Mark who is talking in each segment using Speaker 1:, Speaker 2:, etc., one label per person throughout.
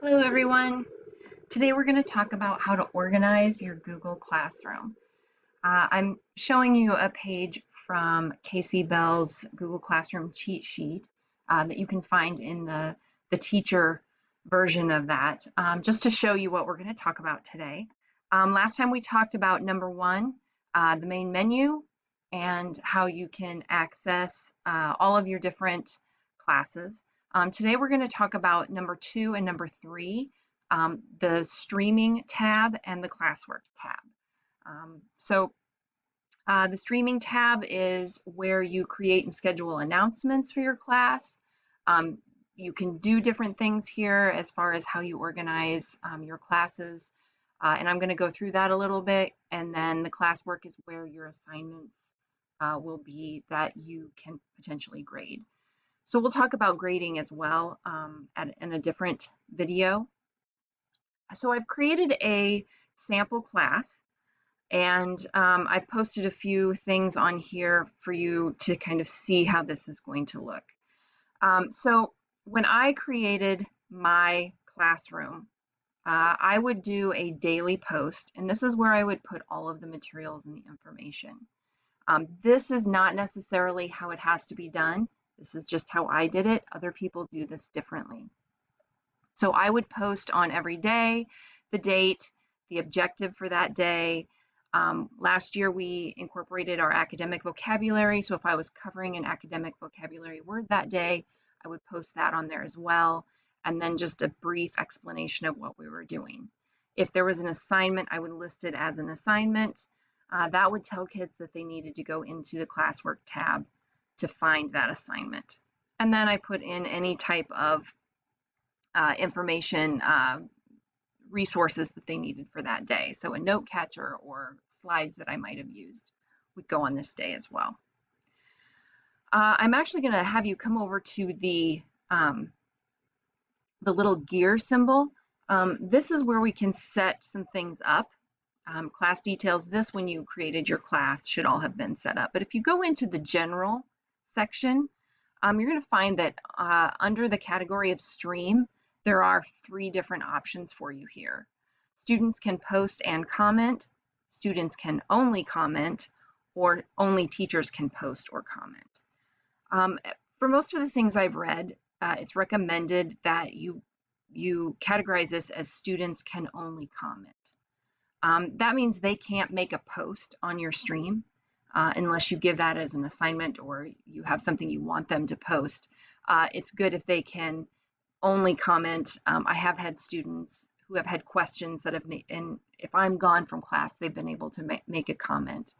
Speaker 1: Hello everyone. Today we're going to talk about how to organize your Google Classroom. I'm showing you a page from Casey Bell's Google Classroom cheat sheet that you can find in the teacher version of that, just to show you what we're going to talk about today. Last time we talked about number one, the main menu, and how you can access all of your different classes. Today we're going to talk about number two and number three, the streaming tab and the classwork tab. The streaming tab is where you create and schedule announcements for your class. You can do different things here as far as how you organize your classes, and I'm going to go through that a little bit. And then the classwork is where your assignments will be that you can potentially grade. So we'll talk about grading as well in a different video. So I've created a sample class, and I've posted a few things on here for you to kind of see how this is going to look. So when I created my classroom, I would do a daily post, and this is where I would put all of the materials and the information. This is not necessarily how it has to be done. This is just how I did it. Other people do this differently. So I would post on every day, the date, the objective for that day. Last year we incorporated our academic vocabulary. So if I was covering an academic vocabulary word that day, I would post that on there as well. And then just a brief explanation of what we were doing. If there was an assignment, I would list it as an assignment. That would tell kids that they needed to go into the classwork tab to find that assignment. And then I put in any type of information, resources that they needed for that day. So a note catcher or slides that I might have used would go on this day as well. I'm actually going to have you come over to the little gear symbol. This is where we can set some things up. Class details, this when you created your class should all have been set up. But if you go into the general section, you're going to find that under the category of stream, there are three different options for you here. Students can post and comment, students can only comment, or only teachers can post or comment. For most of the things I've read, it's recommended that you categorize this as students can only comment. That means they can't make a post on your stream unless you give that as an assignment or you have something you want them to post. It's good if they can only comment. I have had students who have had questions that have made, and if I'm gone from class, they've been able to make a comment.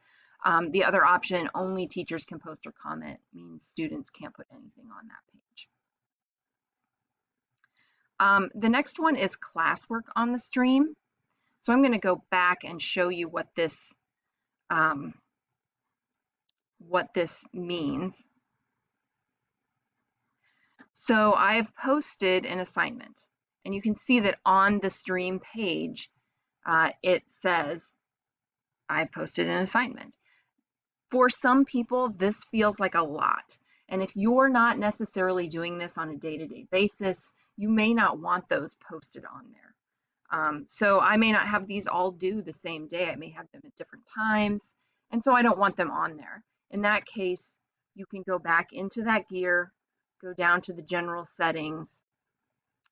Speaker 1: The other option, only teachers can post or comment, means students can't put anything on that page. The next one is classwork on the stream. So I'm going to go back and show you what this means. So I've posted an assignment, and you can see that on the stream page, it says I posted an assignment. For some people, this feels like a lot. And if you're not necessarily doing this on a day-to-day basis, you may not want those posted on there. So I may not have these all due the same day. I may have them at different times. And so I don't want them on there. In that case, you can go back into that gear, go down to the general settings,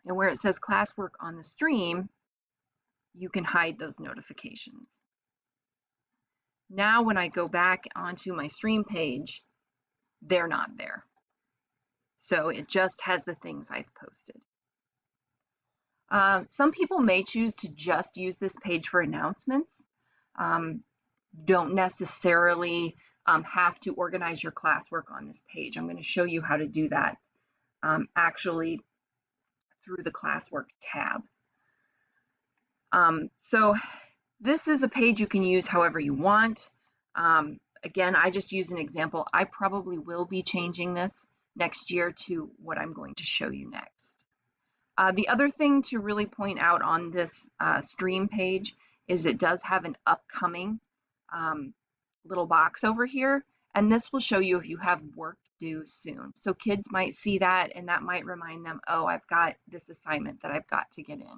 Speaker 1: and where it says classwork on the stream, you can hide those notifications. Now when I go back onto my stream page, they're not there. So it just has the things I've posted. Some people may choose to just use this page for announcements. Don't necessarily have to organize your classwork on this page. I'm going to show you how to do that actually through the classwork tab. So this is a page you can use however you want. Again, I just use an example. I probably will be changing this next year to what I'm going to show you next. The other thing to really point out on this stream page is it does have an upcoming little box over here, and this will show you if you have work due soon. So kids might see that and that might remind them, oh, I've got this assignment that I've got to get in.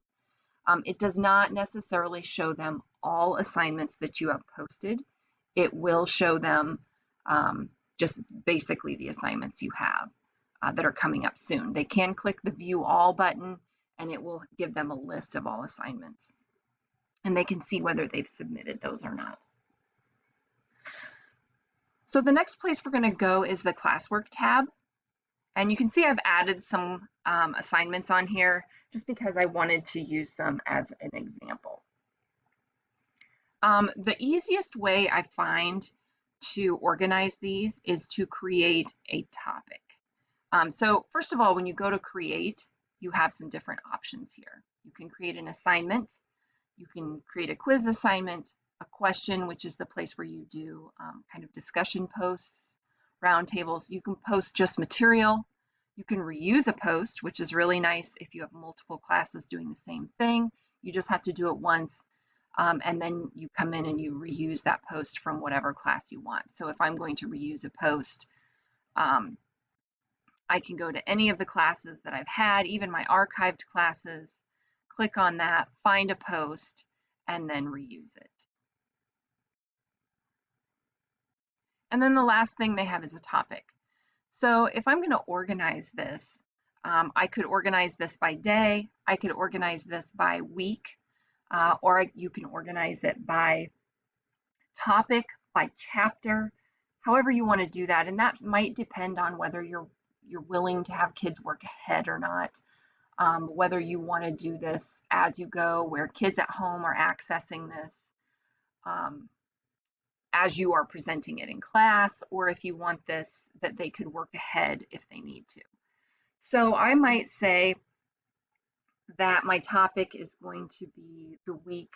Speaker 1: It does not necessarily show them all assignments that you have posted. It will show them just basically the assignments you have that are coming up soon. They can click the View All button and it will give them a list of all assignments. And they can see whether they've submitted those or not. So the next place we're going to go is the Classwork tab. And you can see I've added some assignments on here just because I wanted to use some as an example. The easiest way I find to organize these is to create a topic. So first of all, when you go to create, you have some different options here. You can create an assignment, you can create a quiz assignment, a question, which is the place where you do kind of discussion posts, roundtables. You can post just material. You can reuse a post, which is really nice if you have multiple classes doing the same thing. You just have to do it once, and then you come in and you reuse that post from whatever class you want. So if I'm going to reuse a post, I can go to any of the classes that I've had, even my archived classes, click on that, find a post, and then reuse it. And then the last thing they have is a topic. So if I'm going to organize this, I could organize this by day, I could organize this by week, or you can organize it by topic, by chapter, however you want to do that. And that might depend on whether you're willing to have kids work ahead or not, whether you want to do this as you go, where kids at home are accessing this as you are presenting it in class, or if you want this that they could work ahead if they need to. So I might say that my topic is going to be the week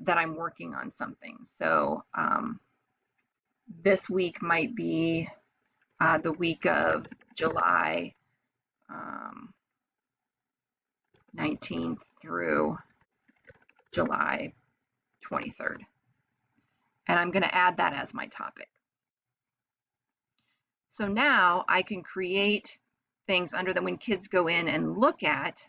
Speaker 1: that I'm working on something. So this week might be the week of July 19th through July 23rd. And I'm going to add that as my topic. So now I can create things under them. When kids go in and look at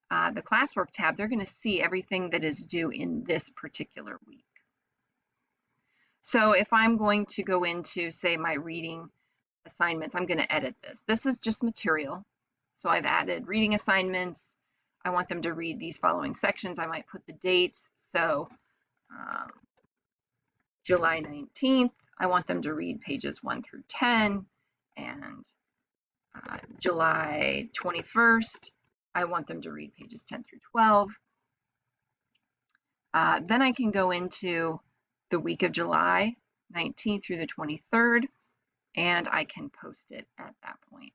Speaker 1: the Classwork tab, they're going to see everything that is due in this particular week. So if I'm going to go into, say, my reading assignments, I'm going to edit this. This is just material. So I've added reading assignments. I want them to read these following sections. I might put the dates. So July 19th, I want them to read pages 1 through 10, and July 21st, I want them to read pages 10 through 12. Then I can go into the week of July 19th through the 23rd, and I can post it at that point.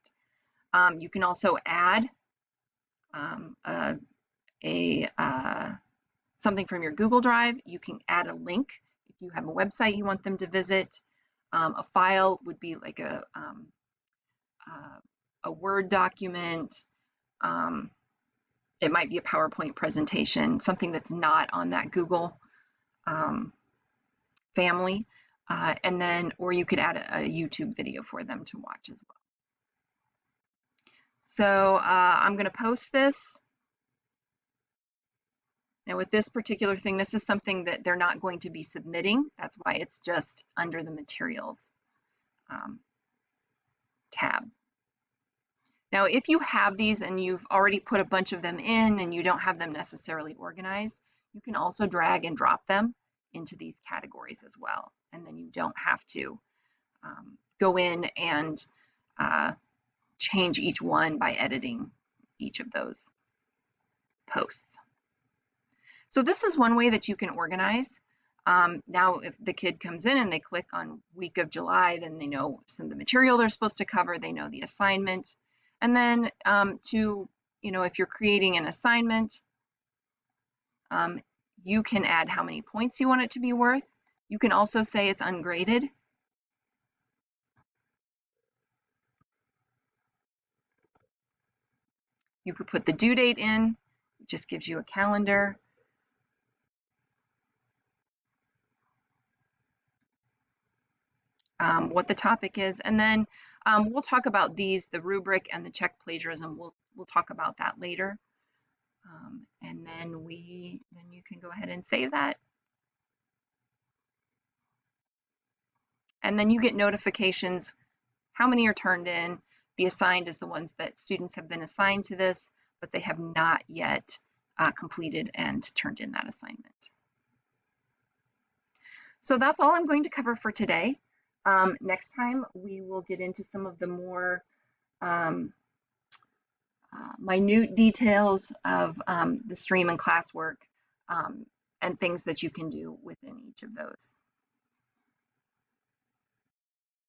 Speaker 1: You can also add something from your Google Drive. You can add a link if you have a website you want them to visit. A file would be like a Word document. It might be a PowerPoint presentation, something that's not on that Google family. And then, or you could add a YouTube video for them to watch as well. So I'm going to post this. Now with this particular thing, this is something that they're not going to be submitting. That's why it's just under the materials tab. Now, if you have these and you've already put a bunch of them in and you don't have them necessarily organized, you can also drag and drop them into these categories as well. And then you don't have to go in and change each one by editing each of those posts. So this is one way that you can organize. Now, if the kid comes in and they click on week of July, then they know some of the material they're supposed to cover, they know the assignment. And then if you're creating an assignment, you can add how many points you want it to be worth. You can also say it's ungraded. You could put the due date in, it just gives you a calendar. what the topic is, and then we'll talk about these, the rubric and the check plagiarism. We'll talk about that later. And then you can go ahead and save that. And then you get notifications how many are turned in. The assigned is the ones that students have been assigned to this, but they have not yet completed and turned in that assignment. So that's all I'm going to cover for today. Next time we will get into some of the more minute details of the stream and classwork, and things that you can do within each of those.